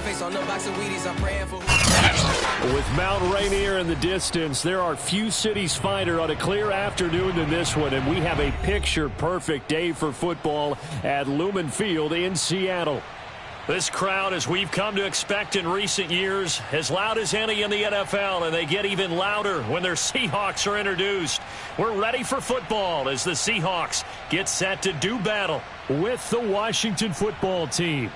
face on the box of Wheaties, I'm praying for. With Mount Rainier in the distance, there are few cities finer on a clear afternoon than this one, and we have a picture-perfect day for football at Lumen Field in Seattle. This crowd, as we've come to expect in recent years, as loud as any in the NFL, and they get even louder when their Seahawks are introduced. We're ready for football as the Seahawks get set to do battle with the Washington football team.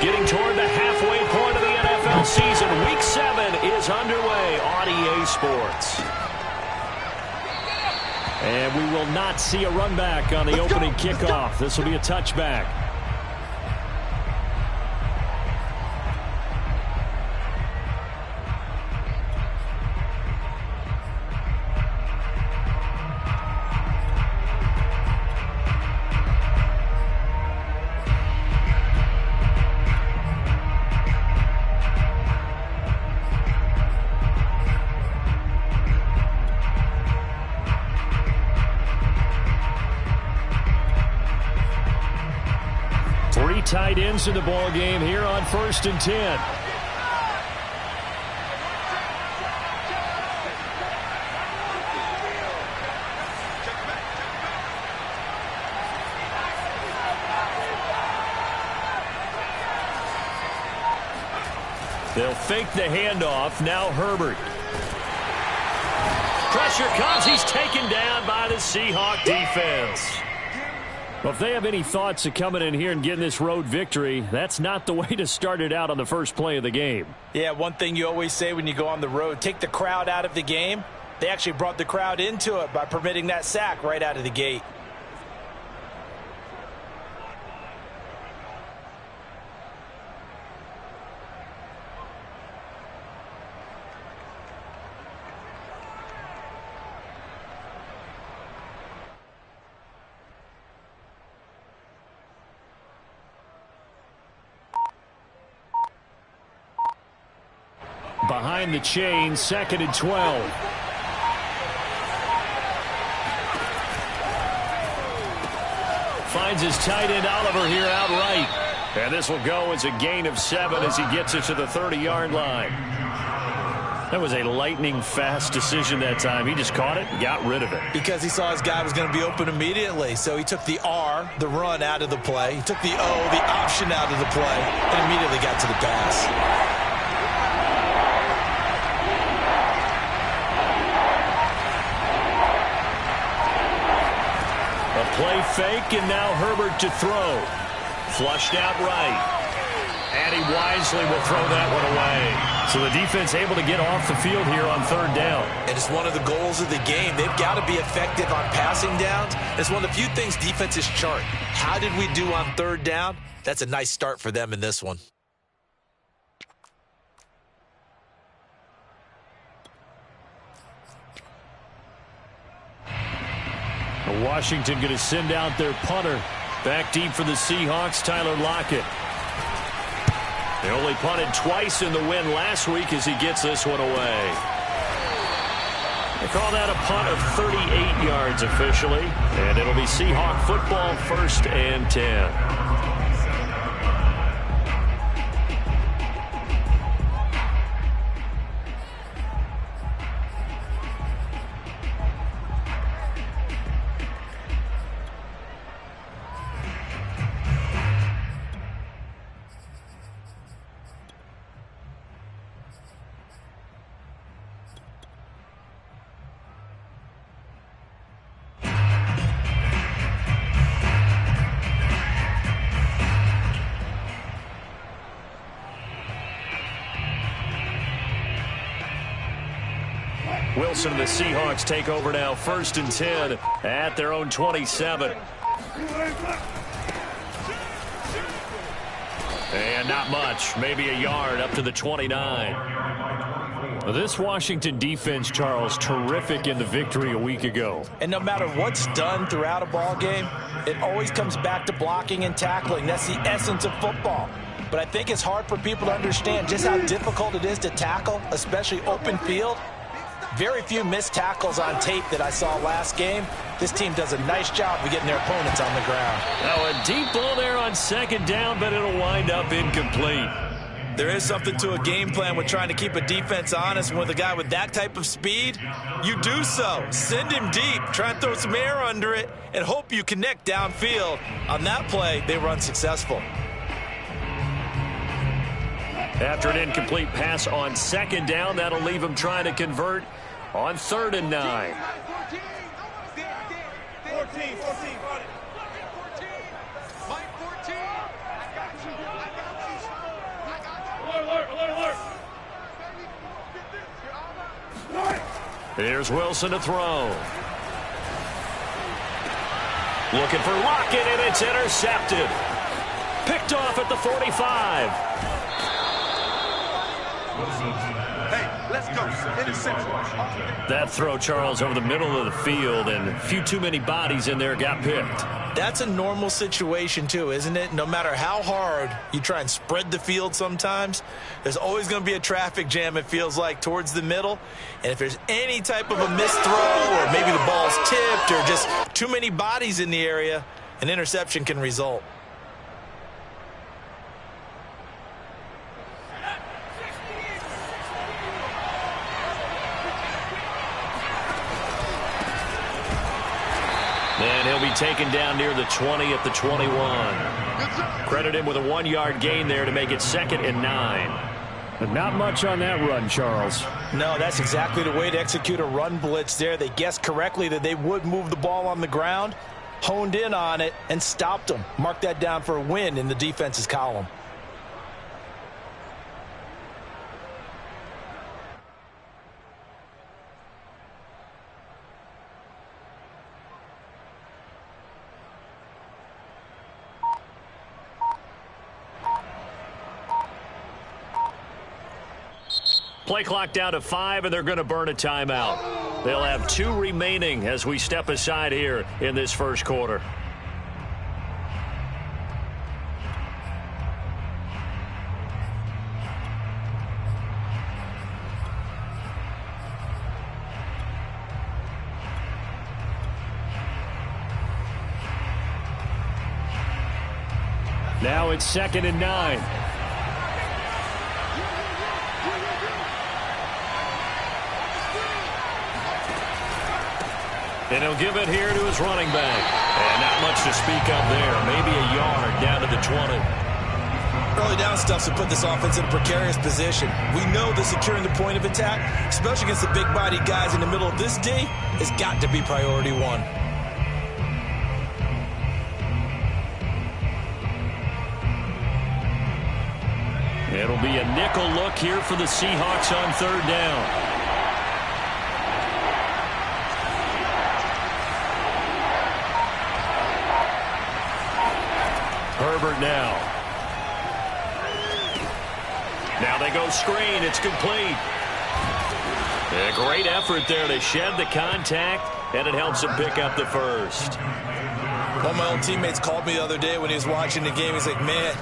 Getting toward the halfway point of the NFL season, Week 7 is underway on EA Sports. And we will not see a run back on the opening kickoff. This will be a touchback. Tight ends in the ball game here on 1st and 10. They'll fake the handoff. Now Herbert. Pressure comes. He's taken down by the Seahawk defense. Well, if they have any thoughts of coming in here and getting this road victory, that's not the way to start it out on the first play of the game. Yeah, one thing you always say when you go on the road, take the crowd out of the game. They actually brought the crowd into it by permitting that sack right out of the gate. Behind the chain, 2nd and 12. Finds his tight end Oliver here outright. And this will go as a gain of 7 as he gets it to the 30-yard line. That was a lightning-fast decision that time. He just caught it and got rid of it. Because he saw his guy was going to be open immediately. So he took the R, the run, out of the play. He took the O, the option, out of the play, and immediately got to the pass. Play fake, and now Herbert to throw. Flushed out right. And he wisely will throw that one away. So the defense able to get off the field here on 3rd down. And it's one of the goals of the game. They've got to be effective on passing downs. It's one of the few things defenses chart. How did we do on 3rd down? That's a nice start for them in this one. Washington going to send out their punter. Back deep for the Seahawks, Tyler Lockett. They only punted twice in the win last week as he gets this one away. They call that a punt of 38 yards officially. And it'll be Seahawk football, 1st and 10. Wilson and the Seahawks take over now, 1st and 10 at their own 27. And not much, maybe a yard up to the 29. This Washington defense, Charles, terrific in the victory a week ago. And no matter what's done throughout a ball game, it always comes back to blocking and tackling. That's the essence of football. But I think it's hard for people to understand just how difficult it is to tackle, especially open field. Very few missed tackles on tape that I saw last game. This team does a nice job of getting their opponents on the ground. Now a deep ball there on second down, but it'll wind up incomplete. There is something to a game plan with trying to keep a defense honest. And with a guy with that type of speed, you do so. Send him deep. Try and throw some air under it and hope you connect downfield. On that play, they were unsuccessful. After an incomplete pass on second down, that'll leave him trying to convert on 3rd and 9. 14. Here's Wilson to throw. Looking for Lockett, and it's intercepted. Picked off at the 45. Hey, let's go. Interception. That throw, Charles, over the middle of the field, and a few too many bodies in there got picked. That's a normal situation, too, isn't it? No matter how hard you try and spread the field sometimes, there's always going to be a traffic jam, it feels like, towards the middle. And if there's any type of a missed throw or maybe the ball's tipped or just too many bodies in the area, an interception can result. And he'll be taken down near the 20 at the 21. Credit him with a 1-yard gain there to make it 2nd and 9. But not much on that run, Charles. No, that's exactly the way to execute a run blitz there. They guessed correctly that they would move the ball on the ground, honed in on it, and stopped them. Mark that down for a win in the defense's column. Play clock down to 5, and they're going to burn a timeout. They'll have 2 remaining as we step aside here in this first quarter. Now it's 2nd and 9. And he'll give it here to his running back. And not much to speak of there. Maybe a yard down to the 20. Early down stuff to put this offense in a precarious position. We know that securing the point of attack, especially against the big-body guys in the middle of this D, has got to be priority 1. It'll be a nickel look here for the Seahawks on 3rd down. Herbert now. Now they go screen. It's complete. A great effort there to shed the contact, and it helps him pick up the first. One of my old teammates called me the other day when he was watching the game. He's like, man,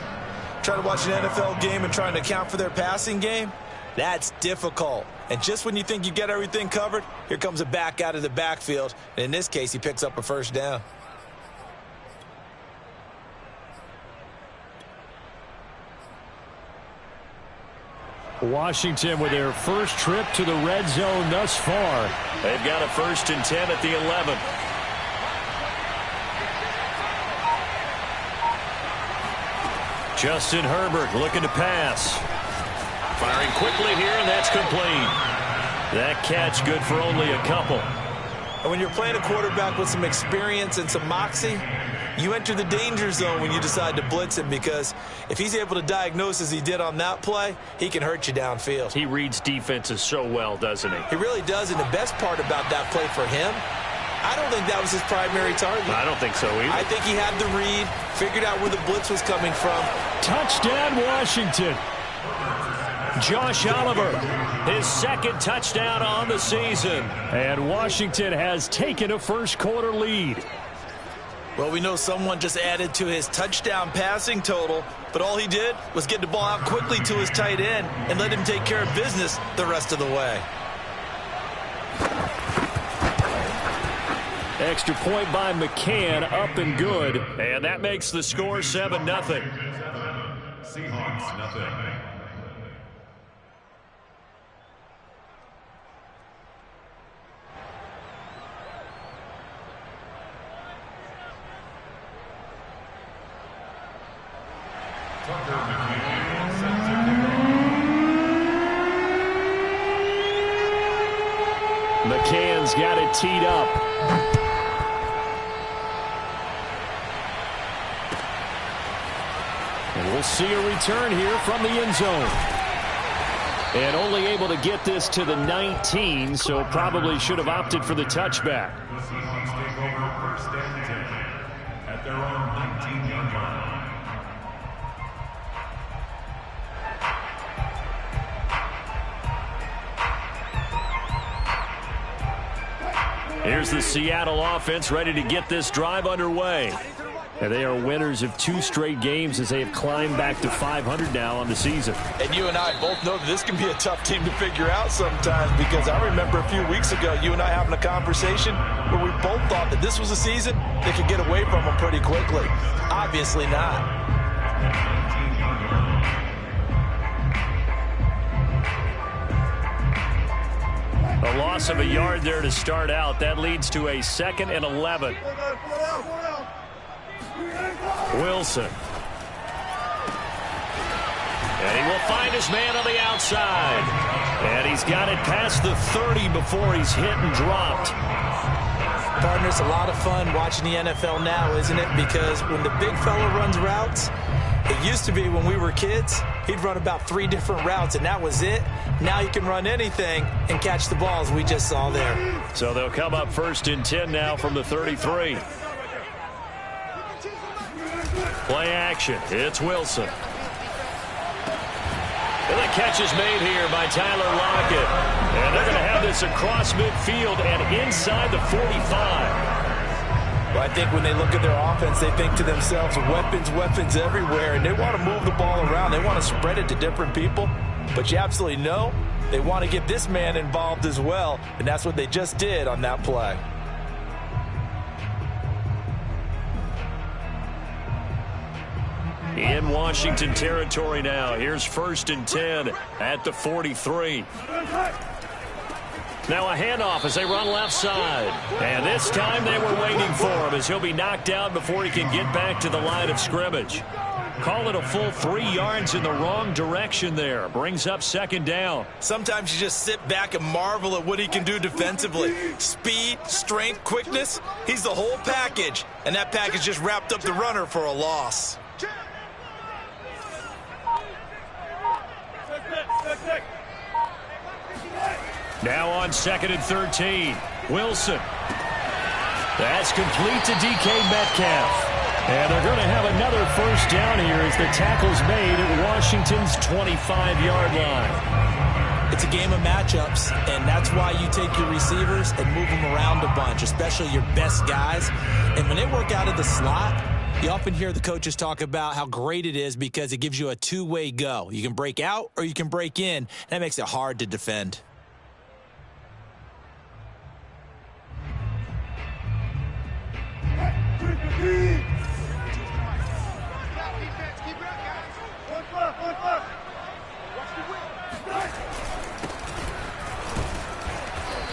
trying to watch an NFL game and trying to account for their passing game, that's difficult. And just when you think you get everything covered, here comes a back out of the backfield. And in this case, he picks up a first down. Washington with their first trip to the red zone thus far. They've got a 1st and 10 at the 11. Justin Herbert looking to pass. Firing quickly here, and that's complete. That catch good for only a couple. And when you're playing a quarterback with some experience and some moxie, you enter the danger zone when you decide to blitz him, because if he's able to diagnose as he did on that play, he can hurt you downfield. He reads defenses so well, doesn't he? He really does, and the best part about that play for him, I don't think that was his primary target. I don't think so either. I think he had the read, figured out where the blitz was coming from. Touchdown, Washington. Josh Oliver, his 2nd touchdown on the season. And Washington has taken a first-quarter lead. Well, we know someone just added to his touchdown passing total, but all he did was get the ball out quickly to his tight end and let him take care of business the rest of the way. Extra point by McCann, up and good. And that makes the score 7-0. Seahawks, nothing. McCann's got it teed up. And we'll see a return here from the end zone. And only able to get this to the 19, so probably should have opted for the touchback. The Seahawks take over first and 10 at their own 19-yard line. Here's the Seattle offense ready to get this drive underway. And they are winners of 2 straight games as they have climbed back to 500 now on the season. And you and I both know that this can be a tough team to figure out sometimes, because I remember a few weeks ago you and I having a conversation where we both thought that this was a season that could get away from them pretty quickly. Obviously not. A loss of a yard there to start out. That leads to a 2nd and 11. Wilson. And he will find his man on the outside. And he's got it past the 30 before he's hit and dropped. Partner, it's a lot of fun watching the NFL now, isn't it? Because when the big fella runs routes, it used to be when we were kids, he'd run about 3 different routes, and that was it. Now he can run anything and catch the balls we just saw there. So they'll come up 1st and 10 now from the 33. Play action. It's Wilson. And the catch is made here by Tyler Lockett. And they're going to have this across midfield and inside the 45. Well, I think when they look at their offense, they think to themselves, weapons everywhere, and they want to move the ball around. They want to spread it to different people. But you absolutely know they want to get this man involved as well, and that's what they just did on that play. In Washington territory now. Here's 1st and 10 at the 43. Now a handoff as they run left side. And this time they were waiting for him as he'll be knocked down before he can get back to the line of scrimmage. Call it a full 3 yards in the wrong direction there. Brings up 2nd down. Sometimes you just sit back and marvel at what he can do defensively. Speed, strength, quickness. He's the whole package. And that package just wrapped up the runner for a loss. Now on 2nd and 13. Wilson. That's complete to DK Metcalf. And they're going to have another 1st down here as the tackle's made at Washington's 25-yard line. It's a game of matchups, and that's why you take your receivers and move them around a bunch, especially your best guys. And when they work out of the slot, you often hear the coaches talk about how great it is because it gives you a 2-way go. You can break out or you can break in. That makes it hard to defend.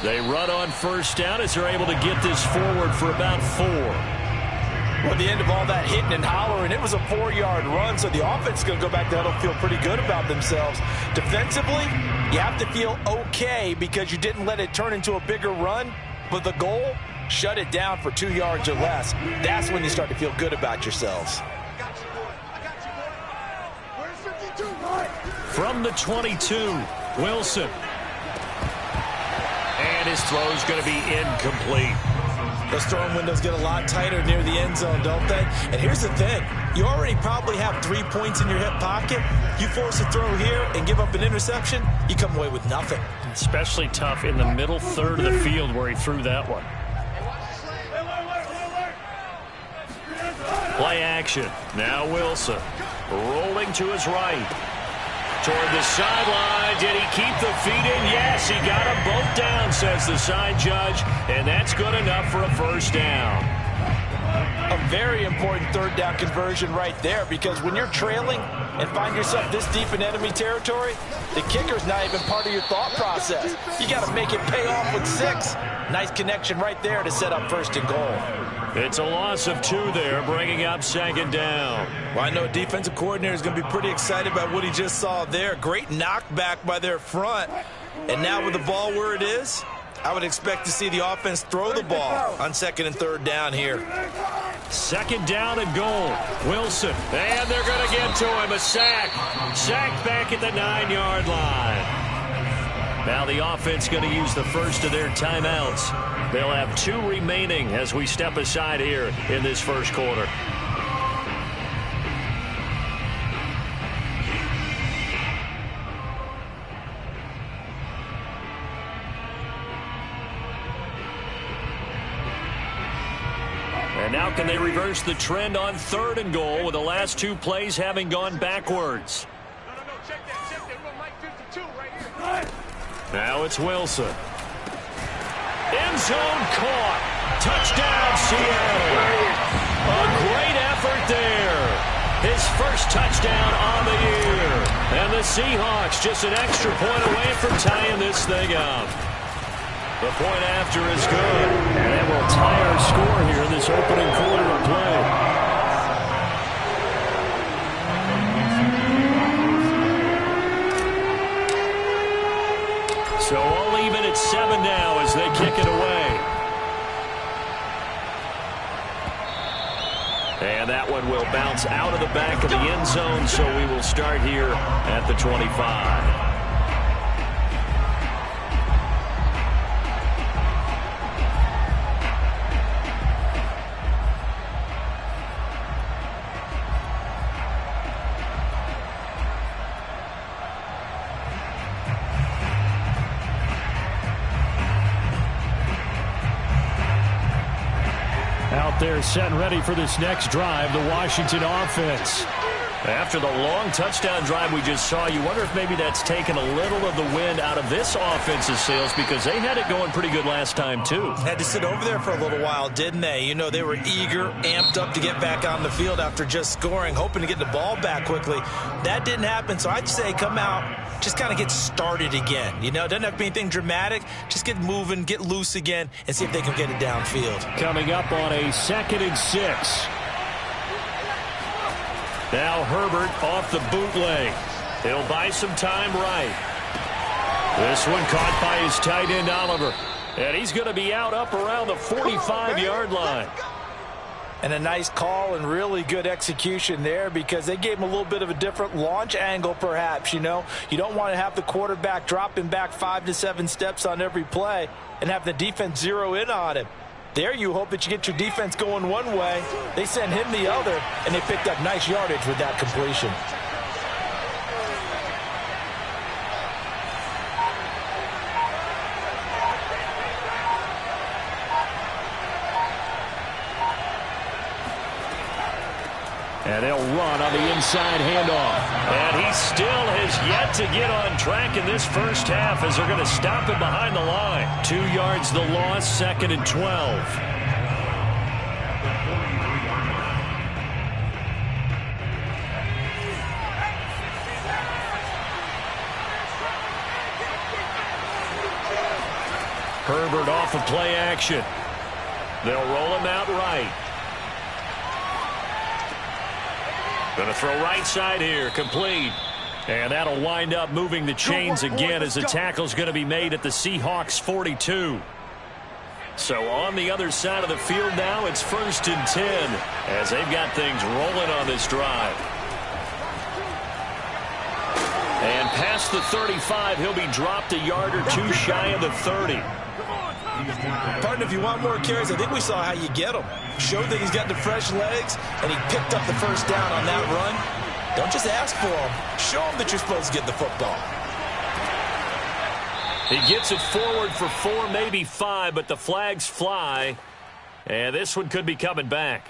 They run on 1st down as they're able to get this forward for about 4. Well, at the end of all that hitting and hollering, it was a 4-yard run, so the offense is going to go back down and feel pretty good about themselves. Defensively, you have to feel okay because you didn't let it turn into a bigger run, but the goal, shut it down for 2 yards or less. That's when you start to feel good about yourselves. From the 22, Wilson. And his throw's going to be incomplete. Those throwing windows get a lot tighter near the end zone, don't they? And here's the thing. You already probably have 3 points in your hip pocket. You force a throw here and give up an interception, you come away with nothing. Especially tough in the middle third of the field where he threw that one. Play action. Now Wilson rolling to his right. toward the sideline. Did he keep the feet in? Yes, he got them both down, says the side judge, and that's good enough for a first down. A very important third down conversion right there, because when you're trailing and find yourself this deep in enemy territory, the kicker's not even part of your thought process. You got to make it pay off with 6. Nice connection right there to set up first and goal. It's a loss of 2 there, bringing up second down. Well, I know a defensive coordinator is going to be pretty excited about what he just saw there. Great knockback by their front. And now with the ball where it is, I would expect to see the offense throw the ball on second and third down here. Second down and goal. Wilson. And they're going to get to him. A sack. Sacked back at the 9-yard line. Now the offense going to use the first of their timeouts. They'll have 2 remaining as we step aside here in this first quarter. And now can they reverse the trend on third and goal with the last 2 plays having gone backwards? Check that. We're Mike 52 right here. Now it's Wilson. End zone caught. Touchdown, Seattle. A great effort there. His first touchdown on the year. And the Seahawks just an extra point away from tying this thing up. The point after is good. And that will tie our score here in this opening quarter of play. So all even at 7 now as they kick it away. And that one will bounce out of the back of the end zone, so we will start here at the 25. They're set and ready for this next drive, the Washington offense. After the long touchdown drive we just saw, you wonder if maybe that's taken a little of the wind out of this offense's sails, because they had it going pretty good last time, too. Had to sit over there for a little while, didn't they? You know, they were eager, amped up to get back on the field after just scoring, hoping to get the ball back quickly. That didn't happen, so I'd say come out, just kind of get started again. You know, it doesn't have to be anything dramatic. Just get moving, get loose again, and see if they can get it downfield. Coming up on a 2nd and 6. Now Herbert off the bootleg. He'll buy some time right. This one caught by his tight end, Oliver. And he's going to be out up around the 45-yard line. And a nice call and really good execution there, because they gave him a little bit of a different launch angle perhaps, you know. You don't want to have the quarterback dropping back 5 to 7 steps on every play and have the defense zero in on him. There you hope that you get your defense going one way. They send him the other, and they picked up nice yardage with that completion. And they'll run on the inside handoff. And he still has yet to get on track in this first half, as they're going to stop him behind the line. 2 yards the loss, 2nd and 12. Herbert off of play action. They'll roll him out right. Going to throw right side here, complete. And that'll wind up moving the chains again as the tackle's going to be made at the Seahawks 42. So on the other side of the field now, it's 1st and 10 as they've got things rolling on this drive. And past the 35, he'll be dropped a yard or 2 shy of the 30. Partner, if you want more carries, I think we saw how you get him. Showed that he's got the fresh legs, and he picked up the first down on that run. Don't just ask for him. Show him that you're supposed to get the football. He gets it forward for 4, maybe 5, but the flags fly. And this one could be coming back.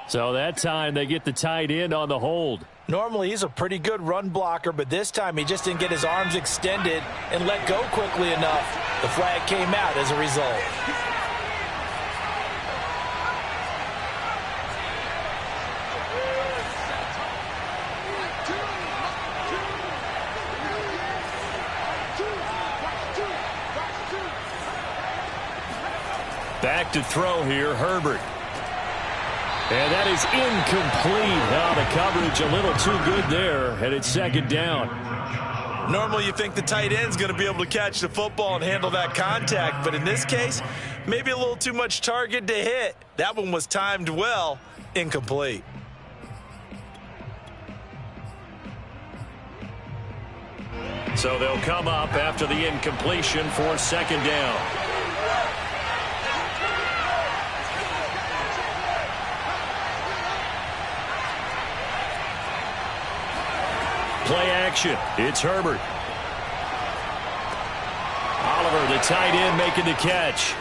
So that time they get the tight end on the hold. Normally he's a pretty good run blocker, but this time he just didn't get his arms extended and let go quickly enough. The flag came out as a result. Back to throw here, Herbert. And that is incomplete. Now the coverage a little too good there, and it's second down. Normally you think the tight end's going to be able to catch the football and handle that contact, but in this case, maybe a little too much target to hit. That one was timed well, incomplete. So they'll come up after the incompletion for second down. Play action. It's Herbert. Oliver, the tight end, making the catch.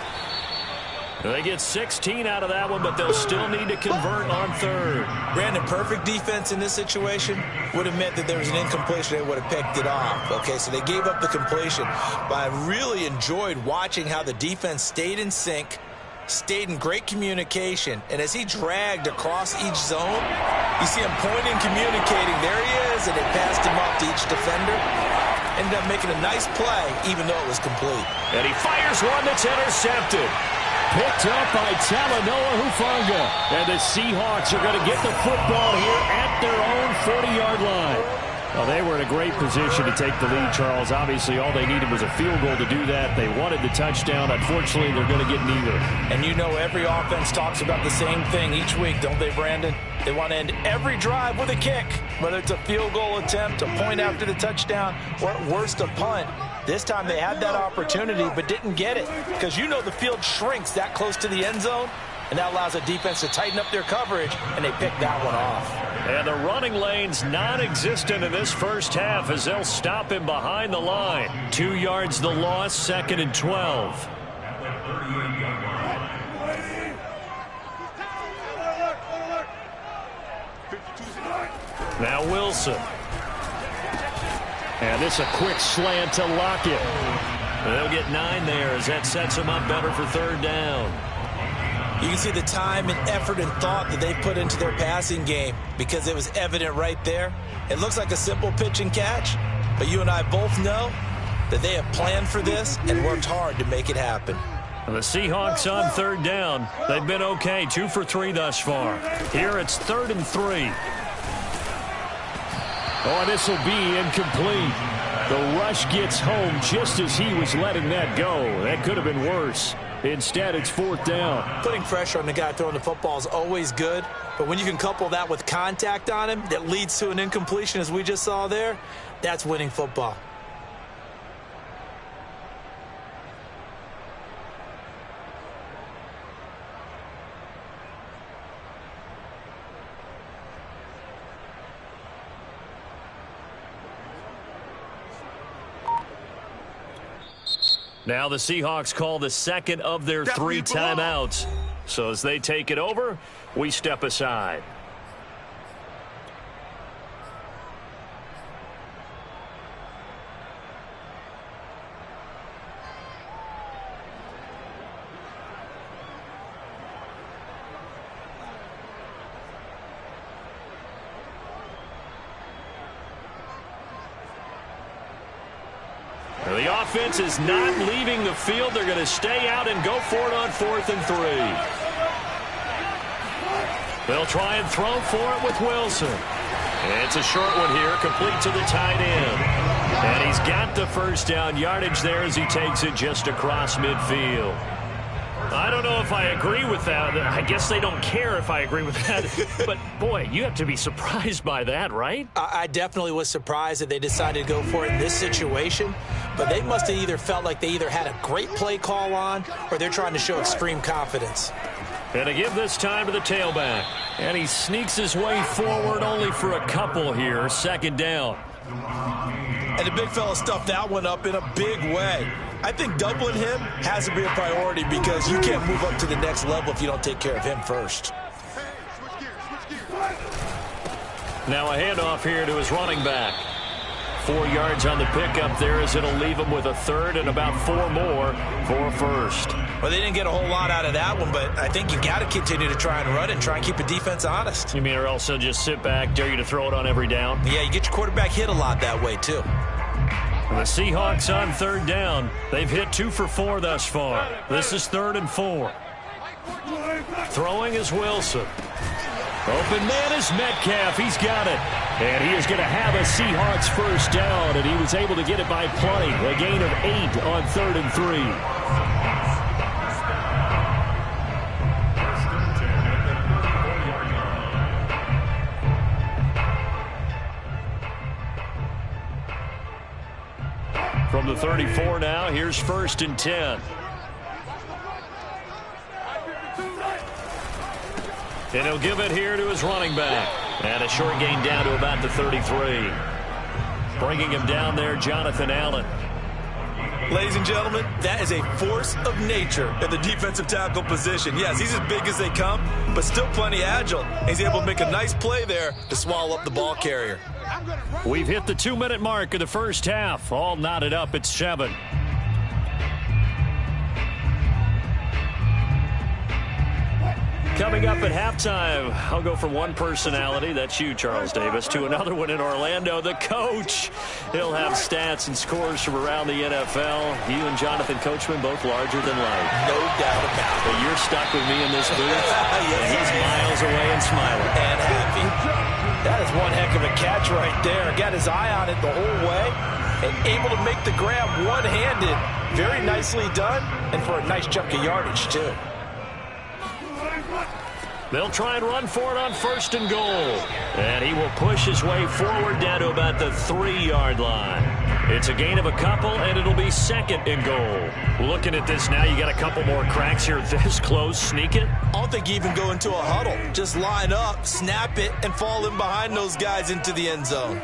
They get 16 out of that one, but they'll still need to convert on third. Brandon, perfect defense in this situation would have meant that there was an incompletion. They would have picked it off. Okay, so they gave up the completion. But I really enjoyed watching how the defense stayed in sync, stayed in great communication, and as he dragged across each zone, you see him pointing, communicating. There he is, and they passed him up to each defender. Ended up making a nice play, even though it was complete. And he fires one that's intercepted. Picked up by Talanoa Hufanga. And the Seahawks are going to get the football here at their own 40-yard line. Well, they were in a great position to take the lead, Charles. Obviously, all they needed was a field goal to do that. They wanted the touchdown. Unfortunately, they're going to get neither. And you know every offense talks about the same thing each week, don't they, Brandon? They want to end every drive with a kick, whether it's a field goal attempt, a point after the touchdown, or at worst, a punt. This time they had that opportunity but didn't get it because you know the field shrinks that close to the end zone, and that allows a defense to tighten up their coverage, and they picked that one off. And the running lane's non-existent in this first half as they'll stop him behind the line. 2 yards the loss, second and 12. Now Wilson. And this a quick slant to Lockett. They'll get 9 there as that sets them up better for third down. You can see the time and effort and thought that they put into their passing game because it was evident right there. It looks like a simple pitch and catch, but you and I both know that they have planned for this and worked hard to make it happen. And the Seahawks on third down. They've been okay, 2 for 3 thus far. Here it's 3rd and 3. Oh, this will be incomplete. The rush gets home just as he was letting that go. That could have been worse. Instead, it's 4th down. Putting pressure on the guy throwing the football is always good, but when you can couple that with contact on him that leads to an incompletion, as we just saw there, that's winning football. Now the Seahawks call the second of their 3 timeouts. So as they take it over, we step aside. The offense is not leaving the field. They're going to stay out and go for it on 4th and 3. They'll try and throw for it with Wilson. It's a short one here, complete to the tight end. And he's got the first down yardage there as he takes it just across midfield. I don't know if I agree with that. I guess they don't care if I agree with that. But, boy, you have to be surprised by that, right? I definitely was surprised that they decided to go for it in this situation. But they must have either felt like they either had a great play call on or they're trying to show extreme confidence. And to give this time to the tailback. And he sneaks his way forward only for a couple here. 2nd down. And the big fella stuffed that one up in a big way. I think doubling him has to be a priority because you can't move up to the next level if you don't take care of him first. Now a handoff here to his running back. 4 yards on the pickup there as it'll leave him with a third and about 4 more for a first. Well, they didn't get a whole lot out of that one, but I think you got to continue to try and run and try and keep the defense honest. You mean or else they'll just sit back, dare you to throw it on every down? Yeah, you get your quarterback hit a lot that way, too. The Seahawks on third down. They've hit 2 for 4 thus far. This is 3rd and 4. Throwing is Wilson. Open man is Metcalf. He's got it. And he is going to have a Seahawks first down, and he was able to get it by plenty. A gain of 8 on 3rd and 3. From the 34 now, here's 1st and 10. And he'll give it here to his running back. And a short gain down to about the 33. Bringing him down there, Jonathan Allen. Ladies and gentlemen, that is a force of nature in the defensive tackle position. Yes, he's as big as they come, but still plenty agile. He's able to make a nice play there to swallow up the ball carrier. We've hit the 2-minute mark of the first half. All knotted up at 7. Coming up at halftime, I'll go from one personality, that's you, Charles Davis, to another one in Orlando, the coach. He'll have stats and scores from around the NFL. You and Jonathan Coachman, both larger than life. No doubt about it. But you're stuck with me in this booth, Yes, and he's miles away and smiling. And happy. That is one heck of a catch right there. Got his eye on it the whole way and able to make the grab one-handed. Very nicely done, and for a nice chunk of yardage, too. They'll try and run for it on 1st and goal. And he will push his way forward down to about the 3-yard line. It's a gain of a couple, and it'll be 2nd and goal. Looking at this now, you got a couple more cracks here this close. Sneak it. I don't think you even go into a huddle. Just line up, snap it, and fall in behind those guys into the end zone.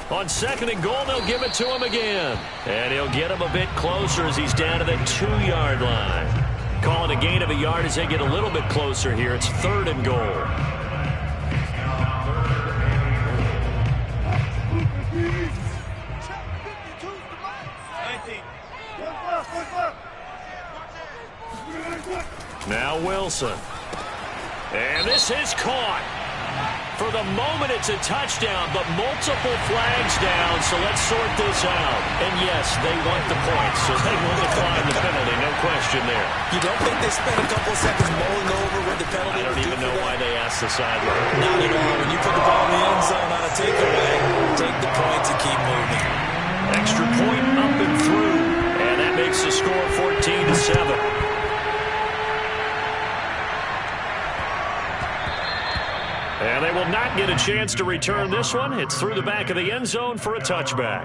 On 2nd and goal, they'll give it to him again. And he'll get him a bit closer as he's down to the 2-yard line. Calling a gain of a yard as they get a little bit closer here. It's 3rd and goal. Now Wilson. And this is caught. For the moment, it's a touchdown, but multiple flags down, so let's sort this out. And yes, they want the points, so they will decline the penalty, no question there. You don't think they spent a couple of seconds mulling over what the penalty I don't even know why they asked the sideline. Not at all. When you put the ball in the end zone on a takeaway, take the points and keep moving. Extra point up and through, and that makes the score 14-7. And they will not get a chance to return this one. It's through the back of the end zone for a touchback.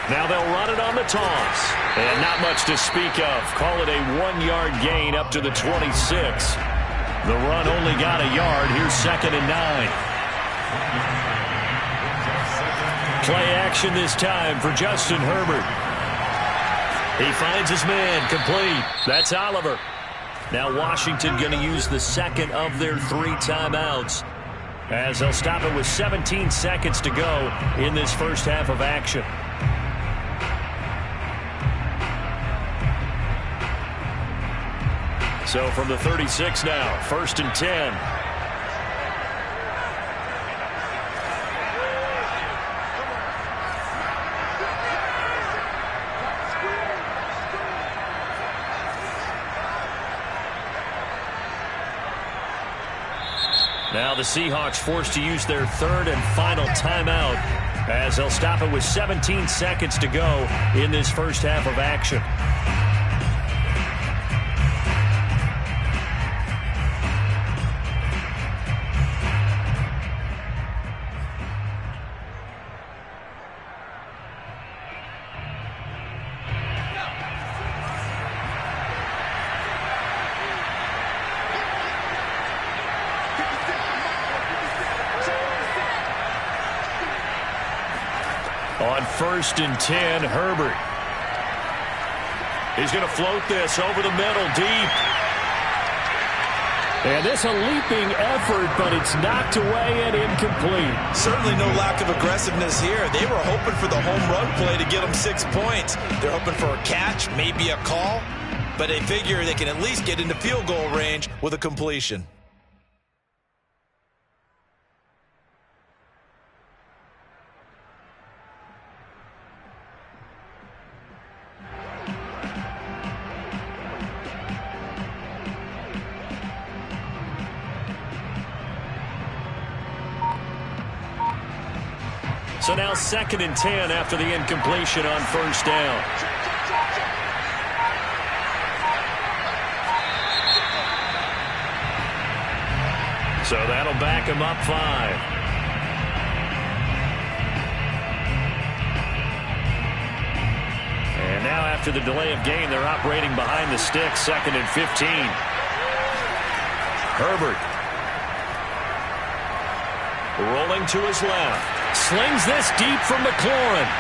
Now they'll run it on the toss. And not much to speak of. Call it a 1-yard gain up to the 26. The run only got a yard. Here's 2nd and 9. Play action this time for Justin Herbert. He finds his man complete. That's Oliver. Now Washington going to use the 2nd of their 3 timeouts as they'll stop it with 17 seconds to go in this first half of action. So from the 36 now, 1st and 10. Now the Seahawks forced to use their 3rd and final timeout as they'll stop it with 17 seconds to go in this first half of action. On 1st and 10, Herbert. He's going to float this over the middle, deep. And this a leaping effort, but it's knocked away and incomplete. Certainly no lack of aggressiveness here. They were hoping for the home run play to get them 6 points. They're hoping for a catch, maybe a call, but they figure they can at least get into field goal range with a completion. So now 2nd and 10 after the incompletion on 1st down. So that'll back him up 5. And now after the delay of game, they're operating behind the sticks, 2nd and 15. Herbert. Rolling to his left. Slings this deep from McLaurin.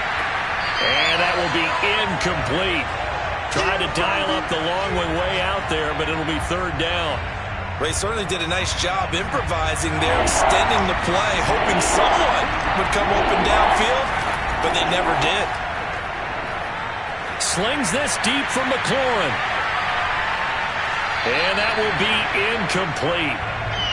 And that will be incomplete. Tried to dial up the long way out there, but it'll be 3rd down. Ray certainly did a nice job improvising there, extending the play, hoping someone would come open downfield, but they never did. Slings this deep from McLaurin. And that will be incomplete.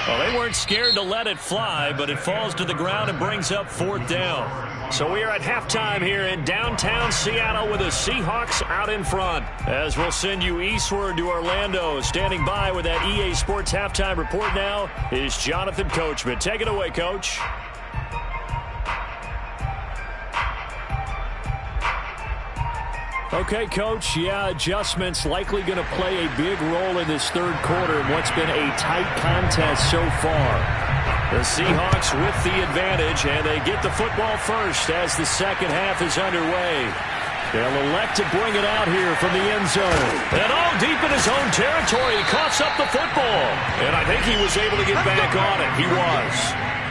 Well, they weren't scared to let it fly, but it falls to the ground and brings up 4th down. So we are at halftime here in downtown Seattle with the Seahawks out in front. As we'll send you eastward to Orlando. Standing by with that EA Sports halftime report now is Jonathan Coachman. Take it away, Coach. Okay, Coach, yeah, adjustments likely going to play a big role in this 3rd quarter in what's been a tight contest so far. The Seahawks with the advantage, and they get the football first as the 2nd half is underway. They'll elect to bring it out here from the end zone. And all deep in his own territory, he coughs up the football. And I think he was able to get back on it. He was.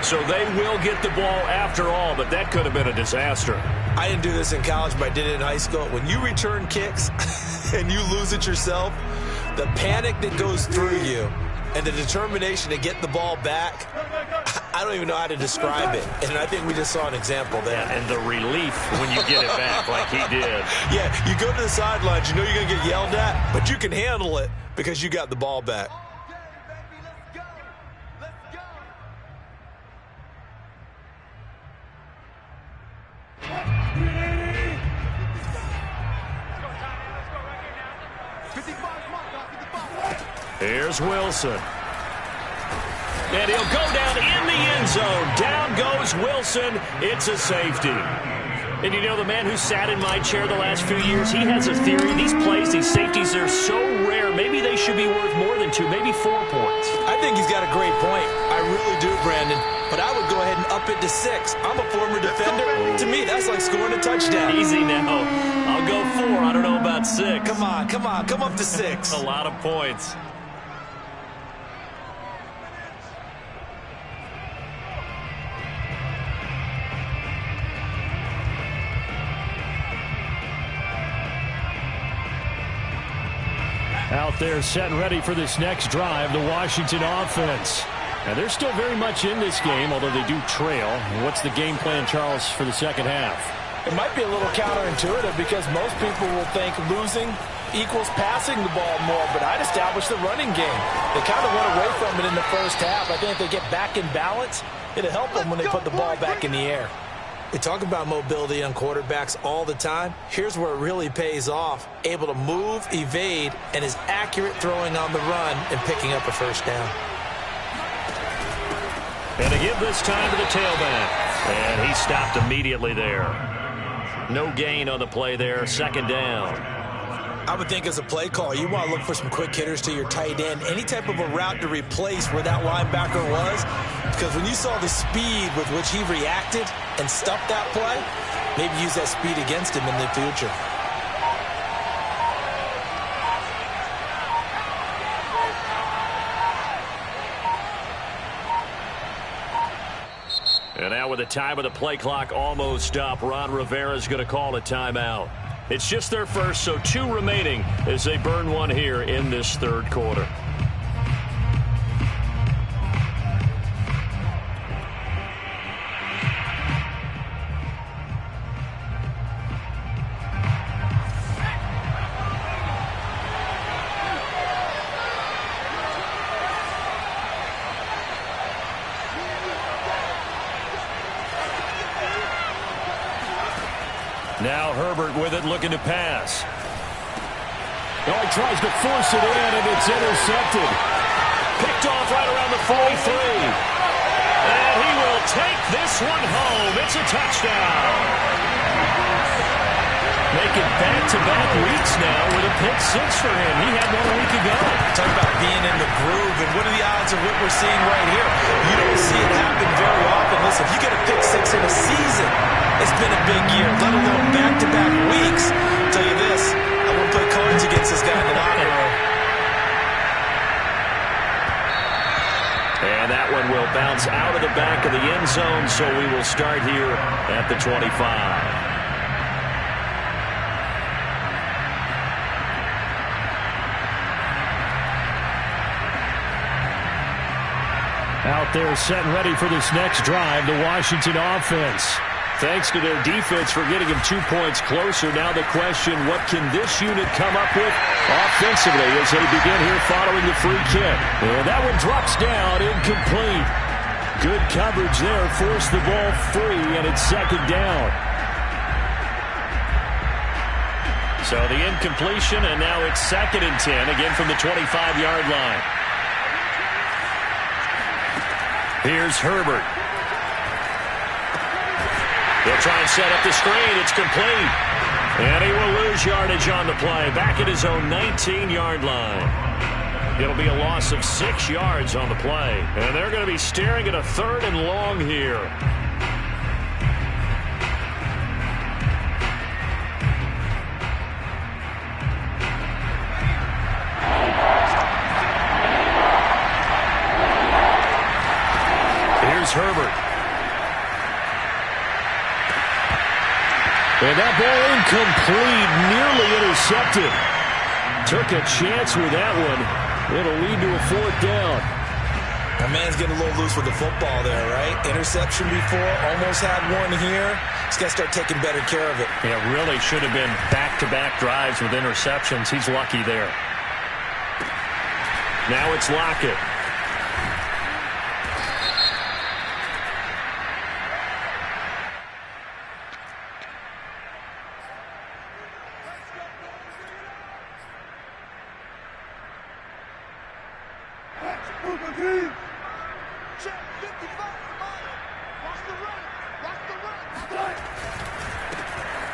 So they will get the ball after all, but that could have been a disaster. I didn't do this in college, but I did it in high school. When you return kicks and you lose it yourself, the panic that goes through you and the determination to get the ball back, I don't even know how to describe it. And I think we just saw an example there. Yeah, and the relief when you get it back like he did. Yeah, you go to the sidelines, you know you're going to get yelled at, but you can handle it because you got the ball back. Here's Wilson. And he'll go down in the end zone. Down goes Wilson. It's a safety. And you know, the man who sat in my chair the last few years, he has a theory. These plays, these safeties, they're so rare. Maybe they should be worth more than 2, maybe 4 points. I think he's got a great point. I really do, Brandon. But I would go ahead and up it to 6. I'm a former defender. To me, that's like scoring a touchdown. Easy now. I'll go 4. I don't know about 6. Come on. Come up to 6. A lot of points. Out there set and ready for this next drive, the Washington offense. Now, they're still very much in this game, although they do trail. What's the game plan, Charles, for the 2nd half? It might be a little counterintuitive because most people will think losing equals passing the ball more, but I'd establish the running game. They kind of went away from it in the 1st half. I think if they get back in balance, it'll help them when they put the ball back in the air. We talk about mobility on quarterbacks all the time. Here's where it really pays off. Able to move, evade, and is accurate throwing on the run and picking up a 1st down. And to give this time to the tailback. And he stopped immediately there. No gain on the play there. 2nd down. I would think as a play caller, you want to look for some quick hitters to your tight end. Any type of a route to replace where that linebacker was. Because when you saw the speed with which he reacted and stuffed that play, maybe use that speed against him in the future. And now with the time of the play clock almost up, Ron Rivera's going to call a timeout. It's just their first, so 2 remaining as they burn one here in this third quarter. Now Herbert with it, looking to pass. Oh, he tries to force it in, and it's intercepted. Picked off right around the 43. And he will take this one home. It's a touchdown. Making back-to-back weeks now with a pick 6 for him. He had 1 week ago. Talk about being in the groove, and what are the odds of what we're seeing right here? You don't see it happen very often. Listen, if you get a pick 6 in a season, it's been a big year, let alone back-to-back weeks. I'll tell you this, I wouldn't play cards against this guy in the locker room. And that one will bounce out of the back of the end zone, so we will start here at the 25. Out there set and ready for this next drive, the Washington offense. Thanks to their defense for getting them 2 points closer. Now the question, what can this unit come up with offensively as they begin here following the free kick? And that one drops down, incomplete. Good coverage there, forced the ball free, and it's second down. So the incompletion, and now it's 2nd and 10, again from the 25-yard line. Here's Herbert. He'll try and set up the screen. It's complete. And he will lose yardage on the play. Back at his own 19-yard line. It'll be a loss of 6 yards on the play. And they're going to be staring at a 3rd and long here. Here's Herbert. And that ball incomplete, nearly intercepted. Took a chance with that one. It'll lead to a 4th down. My man's getting a little loose with the football there, right? Interception before, almost had one here. He's got to start taking better care of it. Yeah, really should have been back-to-back drives with interceptions. He's lucky there. Now it's Lockett.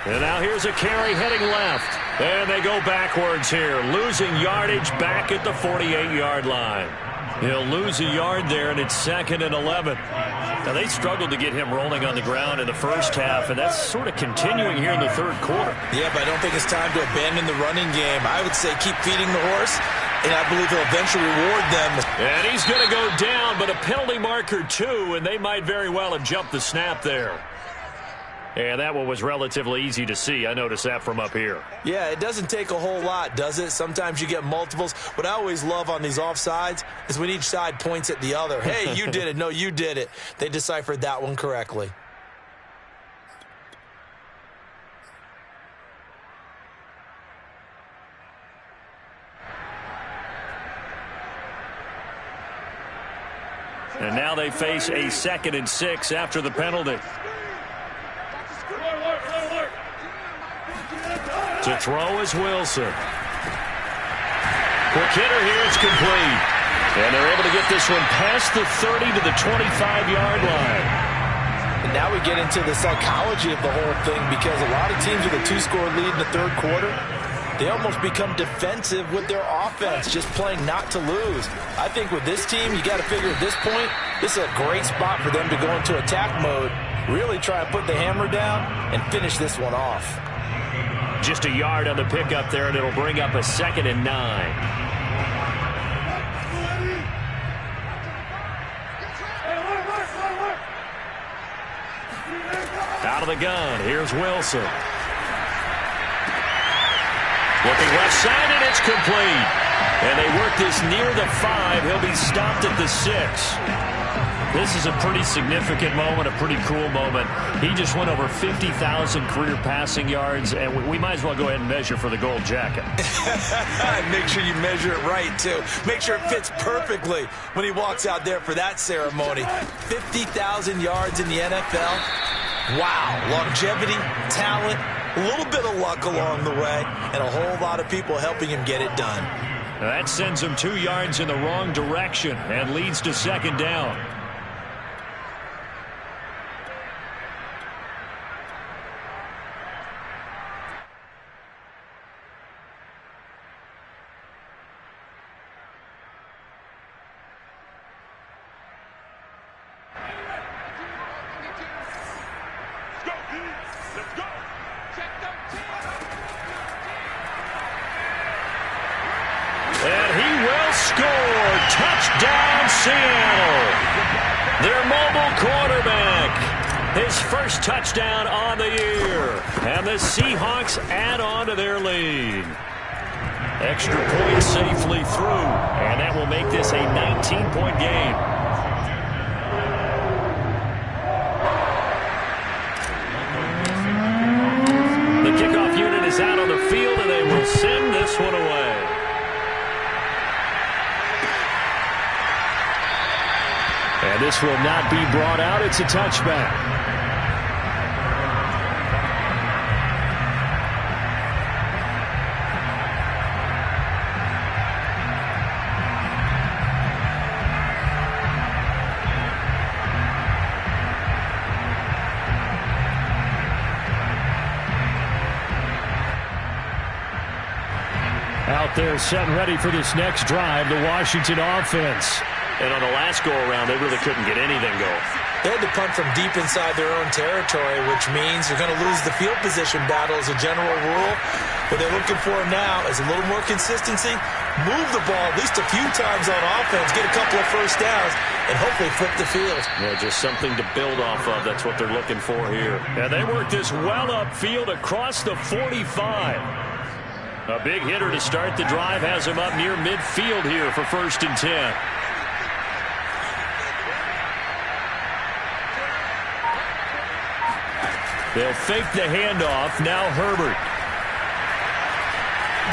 And now here's a carry heading left. And they go backwards here, losing yardage back at the 48-yard line. He'll lose a yard there, and it's 2nd and 11. Now, they struggled to get him rolling on the ground in the first half, and that's sort of continuing here in the third quarter. Yeah, but I don't think it's time to abandon the running game. I would say keep feeding the horse, and I believe he'll eventually reward them. And he's going to go down, but a penalty marker, too, and they might very well have jumped the snap there. And that one was relatively easy to see. I noticed that from up here. Yeah, it doesn't take a whole lot, does it? Sometimes you get multiples. What I always love on these offsides is when each side points at the other. Hey, you did it. No, you did it. They deciphered that one correctly. And now they face a 2nd and 6 after the penalty. To throw is Wilson. Quick hitter here, it's complete. And they're able to get this one past the 30 to the 25-yard line. And now we get into the psychology of the whole thing, because a lot of teams with a 2-score lead in the third quarter, they almost become defensive with their offense, just playing not to lose. I think with this team, you got to figure at this point, this is a great spot for them to go into attack mode, really try and put the hammer down and finish this one off. Just a yard on the pickup there, and it'll bring up a 2nd and 9. the gun. Here's Wilson. Looking left side, and it's complete. And they work this near the 5. He'll be stopped at the 6. This is a pretty significant moment, a pretty cool moment. He just went over 50,000 career passing yards, and we might as well go ahead and measure for the gold jacket. Make sure you measure it right, too. Make sure it fits perfectly when he walks out there for that ceremony. 50,000 yards in the NFL. Wow. Longevity, talent, a little bit of luck along the way, and a whole lot of people helping him get it done. That sends him 2 yards in the wrong direction and leads to second down. And he will score. Touchdown, Seattle. Their mobile quarterback. His first touchdown on the year. And the Seahawks add on to their lead. Extra point safely through. And that will make this a 19-point game. The kickoff unit is out on the field, and they will send this one away. And this will not be brought out. It's a touchback. Out there set and ready for this next drive, the Washington offense. And on the last go-around, they really couldn't get anything going. They had to punt from deep inside their own territory, which means you're going to lose the field position battle as a general rule. What they're looking for now is a little more consistency, move the ball at least a few times on offense, get a couple of first downs, and hopefully flip the field. Yeah, just something to build off of. That's what they're looking for here. And they work this well upfield across the 45. A big hitter to start the drive has him up near midfield here for 1st and 10. They'll fake the handoff. Now Herbert.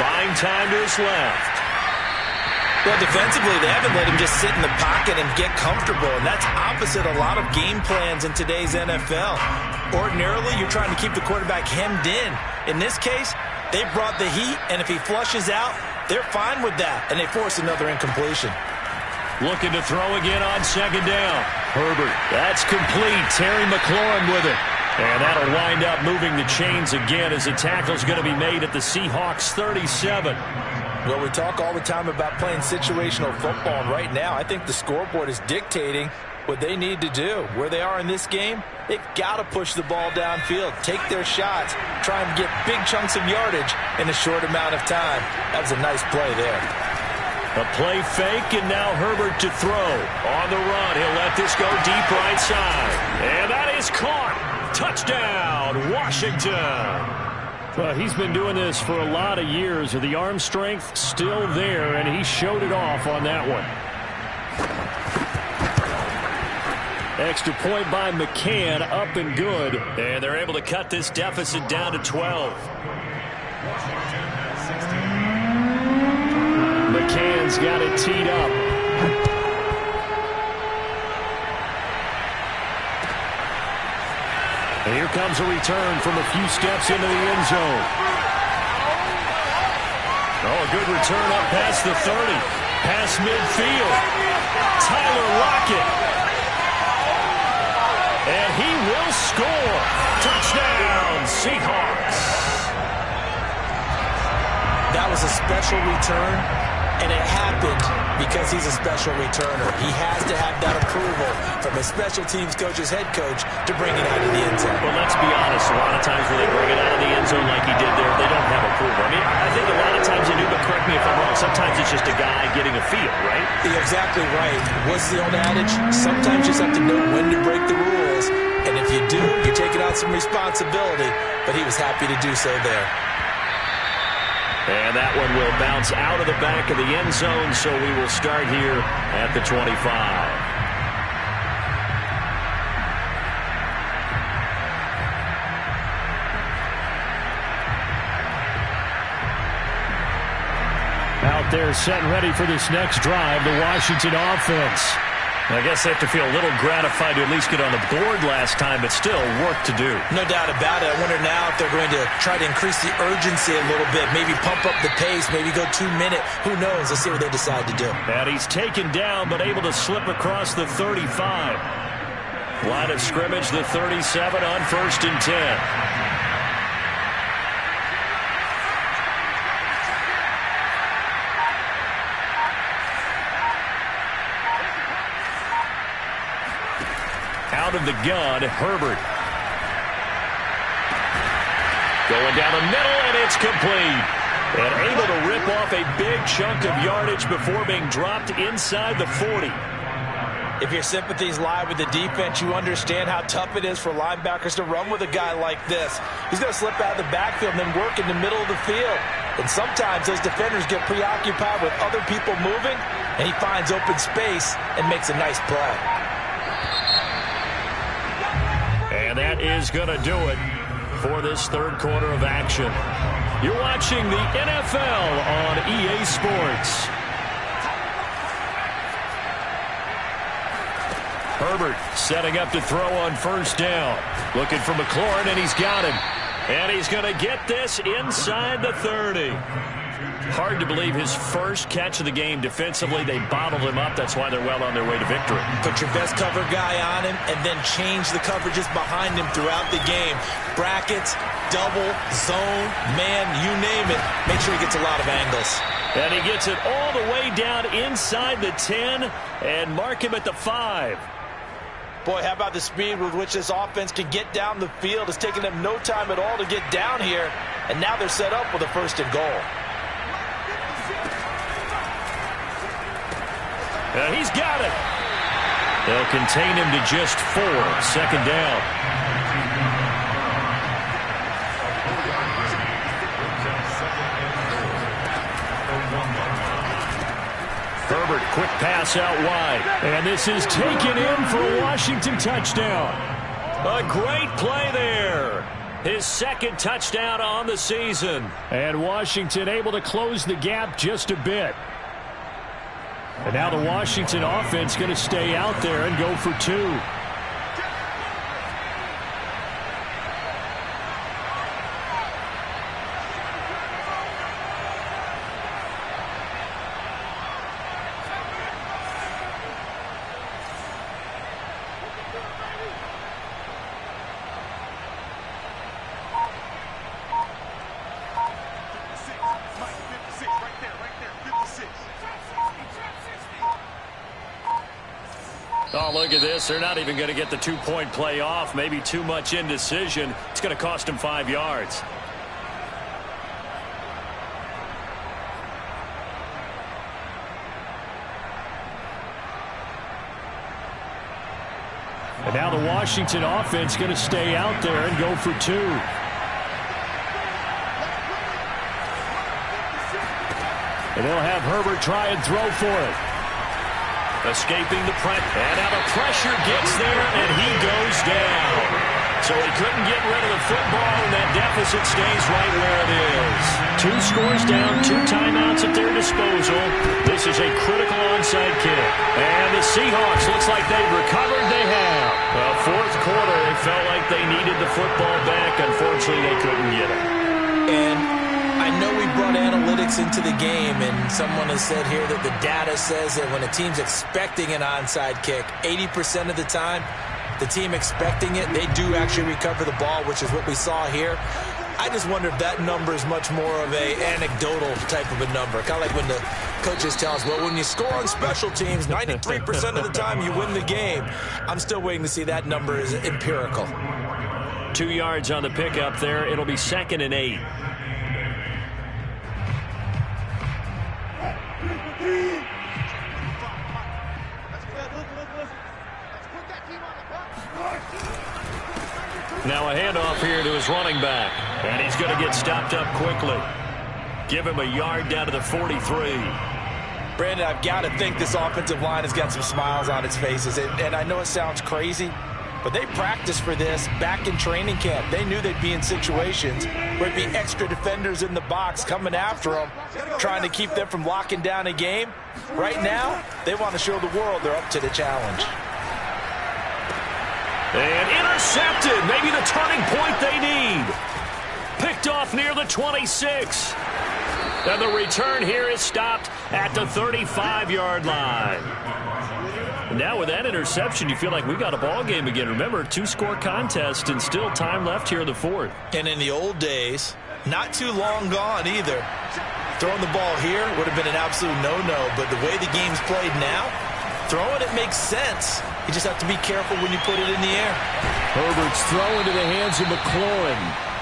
Buying time to his left. Well, defensively, they haven't let him just sit in the pocket and get comfortable, and that's opposite a lot of game plans in today's NFL. Ordinarily, you're trying to keep the quarterback hemmed in. In this case, they brought the heat, and if he flushes out, they're fine with that, and they force another incompletion. Looking to throw again on 2nd down. Herbert. That's complete. Terry McLaurin with it. And that'll wind up moving the chains again as the tackle's going to be made at the Seahawks 37. Well, we talk all the time about playing situational football, and right now I think the scoreboard is dictating what they need to do. Where they are in this game, they've got to push the ball downfield, take their shots, try and get big chunks of yardage in a short amount of time. That was a nice play there. A play fake, and now Herbert to throw. On the run, he'll let this go deep right side. And that is caught. Touchdown, Washington. Well, he's been doing this for a lot of years. The arm strength still there, and he showed it off on that one. Extra point by McCann, up and good. And they're able to cut this deficit down to 12. McCann's got it teed up. And here comes a return from a few steps into the end zone. Oh, a good return up past the 30. Past midfield. Tyler Lockett. And he will score. Touchdown, Seahawks. That was a special return, and it happened Because he's a special returner. He has to have that approval from his special teams coach's head coach to bring it out of the end zone. Well, let's be honest. A lot of times when they bring it out of the end zone like he did there, they don't have approval. I mean, I think a lot of times they do, but correct me if I'm wrong. Sometimes it's just a guy getting a feel, right? You're exactly right. What's the old adage? Sometimes you just have to know when to break the rules. And if you do, you're taking out some responsibility. But he was happy to do so there. And that one will bounce out of the back of the end zone, so we will start here at the 25. Out there set and ready for this next drive, the Washington offense. I guess they have to feel a little gratified to at least get on the board last time, but still work to do. No doubt about it. I wonder now if they're going to try to increase the urgency a little bit, maybe pump up the pace, maybe go 2 minute. Who knows? Let's see what they decide to do. And he's taken down, but able to slip across the 35. Line of scrimmage, the 37 on 1st and 10. Out of the gun, Herbert. Going down the middle, and it's complete. And able to rip off a big chunk of yardage before being dropped inside the 40. If your sympathies lie with the defense, you understand how tough it is for linebackers to run with a guy like this. He's going to slip out of the backfield and then work in the middle of the field. And sometimes those defenders get preoccupied with other people moving, and he finds open space and makes a nice play. And that is going to do it for this third quarter of action. You're watching the NFL on EA Sports. Herbert setting up to throw on 1st down. Looking for McLaurin, and he's got him. And he's going to get this inside the 30. Hard to believe his first catch of the game defensively. They bottled him up. That's why they're well on their way to victory. Put your best cover guy on him and then change the coverages behind him throughout the game. Brackets, double, zone, man, you name it. Make sure he gets a lot of angles. And he gets it all the way down inside the 10 and mark him at the 5. Boy, how about the speed with which this offense can get down the field? It's taken them no time at all to get down here. And now they're set up with a 1st and goal. He's got it. They'll contain him to just 4. 2nd down. Herbert, quick pass out wide. And this is taken in for a Washington touchdown. A great play there. His 2nd touchdown on the season. And Washington able to close the gap just a bit. And now the Washington offense going to stay out there and go for 2. Oh, look at this. They're not even going to get the 2-point play off. Maybe too much indecision. It's going to cost them 5 yards. And now the Washington offense going to stay out there and go for 2. And they'll have Herbert try and throw for it. Escaping the pressure. And now the pressure gets there, and he goes down. So he couldn't get rid of the football, and that deficit stays right where it is. 2 scores down, 2 timeouts at their disposal. This is a critical onside kick. And the Seahawks, looks like they've recovered. They have. Well, 4th quarter, they felt like they needed the football back. Unfortunately, they couldn't get it. And I know we brought analytics into the game, and someone has said here that the data says that when a team's expecting an onside kick, 80% of the time, the team expecting it, they do actually recover the ball, which is what we saw here. I just wonder if that number is much more of a anecdotal type of a number. Kind of like when the Coaches tell us, well, when you score on special teams, 93% of the time you win the game. I'm still waiting to see that number is empirical. 2 yards on the pickup there. It'll be 2nd and 8. Now a handoff here to his running back. And he's going to get stopped up quickly. Give him a yard down to the 43. Brandon, I've got to think this offensive line has got some smiles on its faces. And I know it sounds crazy, but they practiced for this back in training camp. They knew they'd be in situations where it'd be extra defenders in the box coming after them, trying to keep them from locking down a game. Right now, they want to show the world they're up to the challenge. And intercepted. Maybe the turning point they need. Picked off near the 26. And the return here is stopped at the 35-yard line. Now with that interception, you feel like we got a ball game again. Remember, 2-score contest and still time left here in the 4th. And in the old days, not too long gone either. Throwing the ball here would have been an absolute no-no, but the way the game's played now, throwing it makes sense. You just have to be careful when you put it in the air. Herbert's throwing to the hands of McLaurin.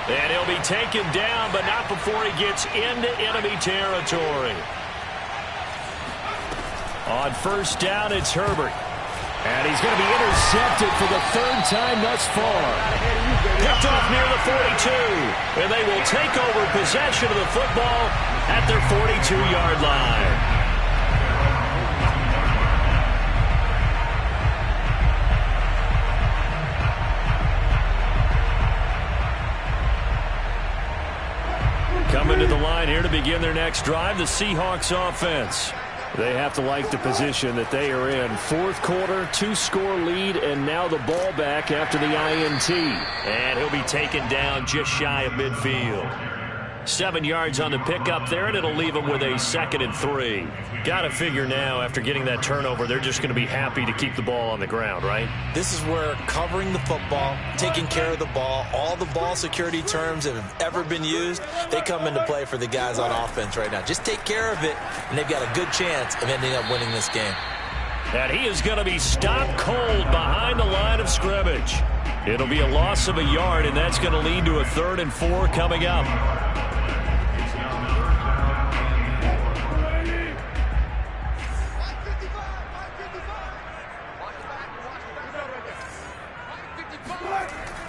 And he'll be taken down, but not before he gets into enemy territory. On first down, it's Herbert. And he's going to be intercepted for the 3rd time thus far. Picked off near the 42. And they will take over possession of the football at their 42-yard line. Coming to the line here to begin their next drive, the Seahawks offense. They have to like the position that they are in. 4th quarter, 2-score lead, and now the ball back after the INT. And he'll be taken down just shy of midfield. 7 yards on the pickup there, and it'll leave them with a 2nd and 3. Got to figure now, after getting that turnover, they're just going to be happy to keep the ball on the ground, right? This is where covering the football, taking care of the ball, all the ball security terms that have ever been used, they come into play for the guys on offense right now. Just take care of it, and they've got a good chance of ending up winning this game. And he is going to be stopped cold behind the line of scrimmage. It'll be a loss of a yard, and that's going to lead to a 3rd and 4 coming up.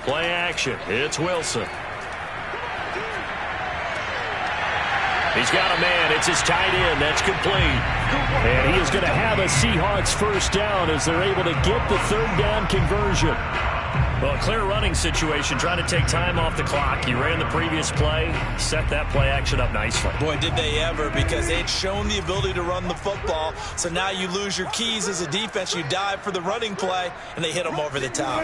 Play action. It's Wilson. He's got a man. It's his tight end. That's complete. And he is going to have a Seahawks first down as they're able to get the 3rd down conversion. Well, a clear running situation, trying to take time off the clock. He ran the previous play, set that play action up nicely. Boy, did they ever, because they had shown the ability to run the football. So now you lose your keys as a defense. You dive for the running play, and they hit them over the top.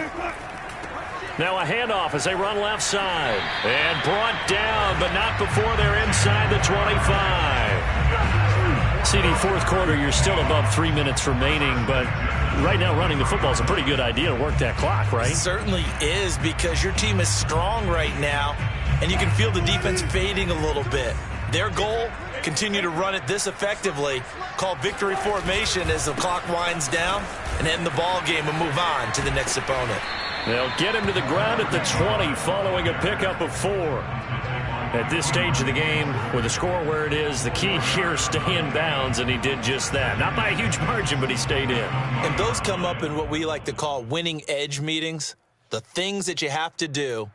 Now a handoff as they run left side. And brought down, but not before they're inside the 25. CD, 4th quarter, you're still above 3 minutes remaining, but right now running the football is a pretty good idea to work that clock, right? It certainly is, because your team is strong right now, and you can feel the defense fading a little bit. Their goal, continue to run it this effectively, called victory formation as the clock winds down, and end the ball game and move on to the next opponent. They'll get him to the ground at the 20 following a pickup of 4. At this stage of the game, with the score where it is, the key here is stay in bounds, and he did just that. Not by a huge margin, but he stayed in. And those come up in what we like to call winning edge meetings. The things that you have to do,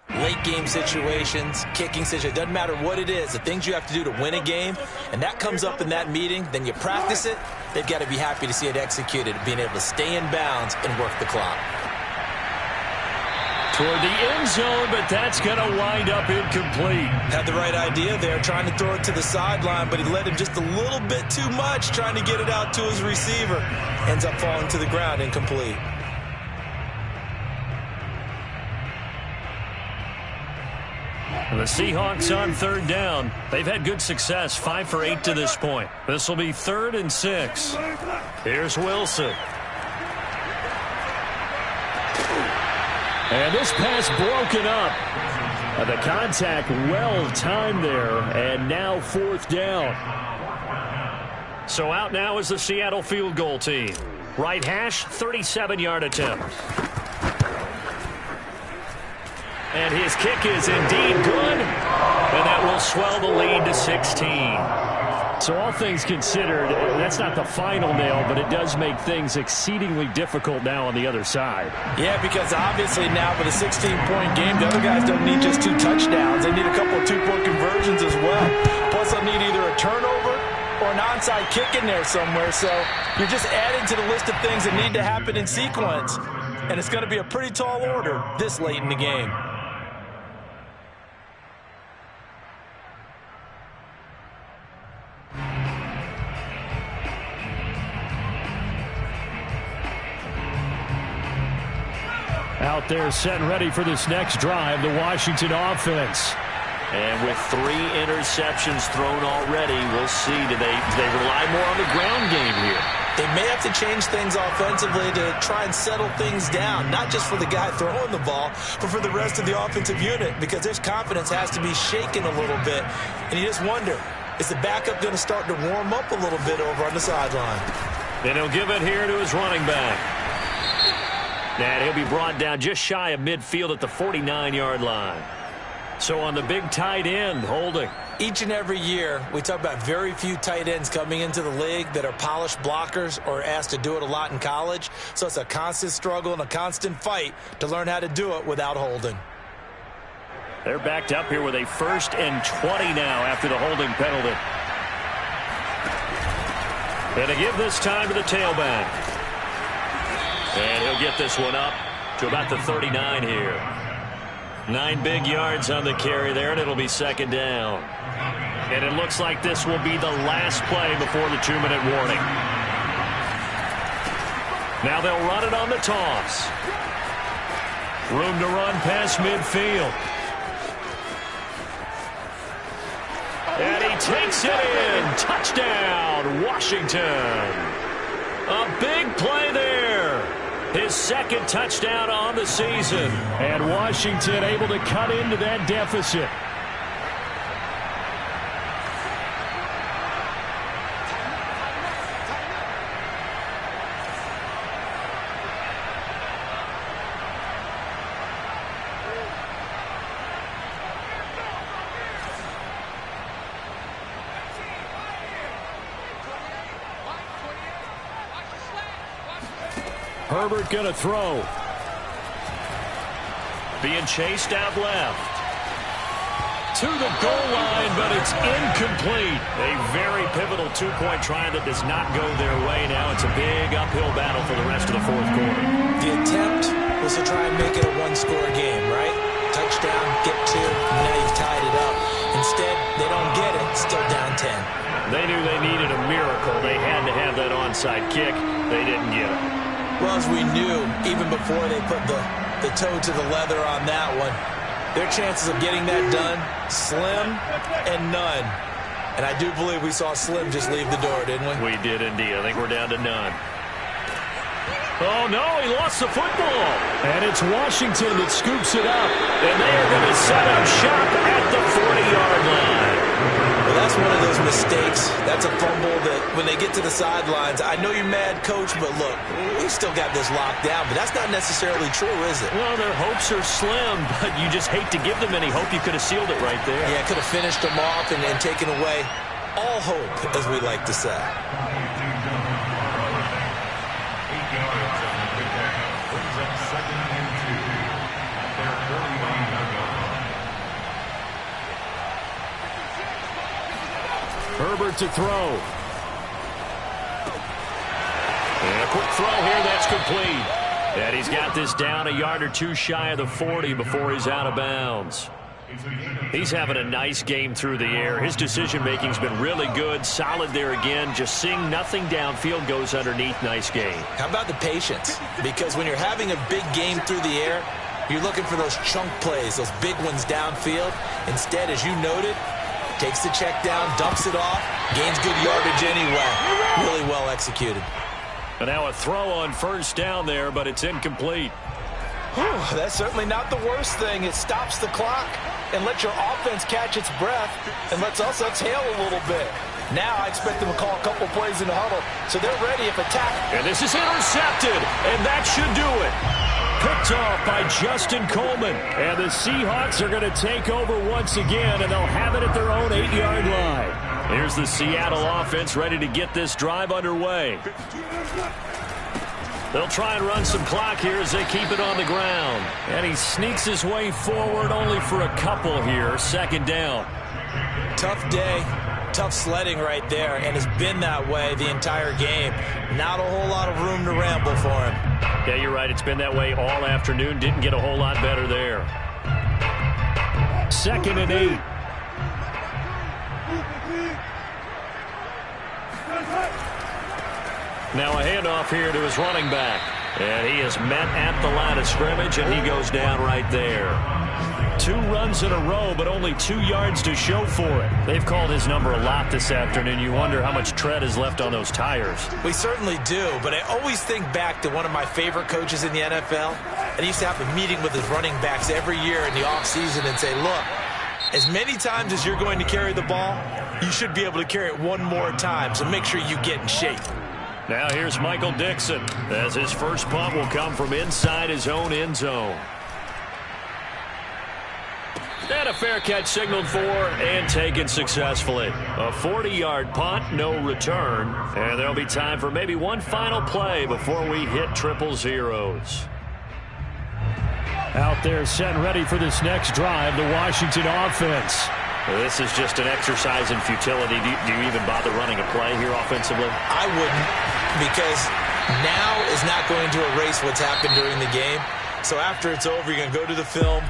late game situations, kicking situations, doesn't matter what it is, the things you have to do to win a game, and that comes up in that meeting, then you practice it, they've got to be happy to see it executed, being able to stay in bounds and work the clock. Toward the end zone, but that's going to wind up incomplete. Had the right idea there, trying to throw it to the sideline, but he led him just a little bit too much, trying to get it out to his receiver. Ends up falling to the ground, incomplete. And the Seahawks on 3rd down. They've had good success, 5 for 8 to this point. This will be 3rd and 6. Here's Wilson. And this pass broken up. The contact well timed there, and now 4th down. So out now is the Seattle field goal team. Right hash, 37-yard attempt. And his kick is indeed good. And that will swell the lead to 16. So all things considered, that's not the final nail, but it does make things exceedingly difficult now on the other side. Yeah, because obviously now with a 16-point game, the other guys don't need just 2 touchdowns. They need a couple of 2-point conversions as well. Plus they'll need either a turnover or an onside kick in there somewhere. So you're just adding to the list of things that need to happen in sequence. And it's going to be a pretty tall order this late in the game. Out there set and ready for this next drive, the Washington offense. And with 3 interceptions thrown already, we'll see. Do they rely more on the ground game here? They may have to change things offensively to try and settle things down, not just for the guy throwing the ball, but for the rest of the offensive unit, because their confidence has to be shaken a little bit. And you just wonder, is the backup going to start to warm up a little bit over on the sideline? And he'll give it here to his running back. And he'll be brought down just shy of midfield at the 49-yard line. So on the big tight end, holding. Each and every year, we talk about very few tight ends coming into the league that are polished blockers or asked to do it a lot in college. So it's a constant struggle and a constant fight to learn how to do it without holding. They're backed up here with a 1st and 20 now after the holding penalty. And to give this time to the tailback. And he'll get this one up to about the 39 here. 9 big yards on the carry there, and it'll be 2nd down. And it looks like this will be the last play before the 2-minute warning. Now they'll run it on the toss. Room to run past midfield. And he takes it in. Touchdown, Washington. A big play there. His 2nd touchdown on the season. And Washington able to cut into that deficit. Herbert going to throw. Being chased out left. To the goal line, but it's incomplete. A very pivotal 2-point try that does not go their way. Now it's a big uphill battle for the rest of the 4th quarter. The attempt was to try and make it a 1-score game, right? Touchdown, get 2, and now you've tied it up. Instead, they don't get it, still down 10. They knew they needed a miracle. They had to have that onside kick. They didn't get it. Well, as we knew, even before they put the toe to the leather on that one, their chances of getting that done, slim and none. And I do believe we saw Slim just leave the door, didn't we? We did indeed. I think we're down to none. Oh, no, he lost the football. And it's Washington that scoops it up. And they are going to set up shop at the 40-yard line. Well, that's one of those mistakes. That's a fumble that when they get to the sidelines, I know you're mad, Coach, but look, we still got this locked down. But that's not necessarily true, is it? Well, their hopes are slim, but you just hate to give them any hope. You could have sealed it right there. Yeah, could have finished them off and taken away all hope, as we like to say. Herbert to throw. And a quick throw here, that's complete. And he's got this down a yard or 2 shy of the 40 before he's out of bounds. He's having a nice game through the air. His decision-making's been really good. Solid there again. Just seeing nothing downfield, goes underneath. Nice game. How about the patience? Because when you're having a big game through the air, you're looking for those chunk plays, those big ones downfield. Instead, as you noted, takes the check down, dumps it off, gains good yardage anyway. Really well executed. And now a throw on 1st down there, but it's incomplete. Whew, that's certainly not the worst thing. It stops the clock and lets your offense catch its breath and lets us exhale a little bit. Now I expect them to call a couple plays in the huddle, so they're ready if attacked. And this is intercepted, and that should do it. Picked off by Justin Coleman. And the Seahawks are going to take over once again, and they'll have it at their own 8-yard line. Here's the Seattle offense ready to get this drive underway. They'll try and run some clock here as they keep it on the ground. And he sneaks his way forward only for a couple here. Second down. Tough day. Tough sledding right there, and has been that way the entire game. Not a whole lot of room to ramble for him. Yeah, you're right. It's been that way all afternoon. Didn't get a whole lot better there. 2nd and 8. Now a handoff here to his running back. And he is met at the line of scrimmage, and he goes down right there. 2 runs in a row, but only 2 yards to show for it. They've called his number a lot this afternoon. You wonder how much tread is left on those tires. We certainly do, but I always think back to one of my favorite coaches in the NFL. And he used to have a meeting with his running backs every year in the offseason and say, look, as many times as you're going to carry the ball, you should be able to carry it one more time, so make sure you get in shape. Now here's Michael Dixon, as his first punt will come from inside his own end zone. And a fair catch signaled for and taken successfully. A 40-yard punt, no return. And there'll be time for maybe one final play before we hit triple zeros. Out there set and ready for this next drive, the Washington offense. This is just an exercise in futility. Do you even bother running a play here offensively? I wouldn't, because now is not going to erase what's happened during the game. So after it's over, you're going to go to the film,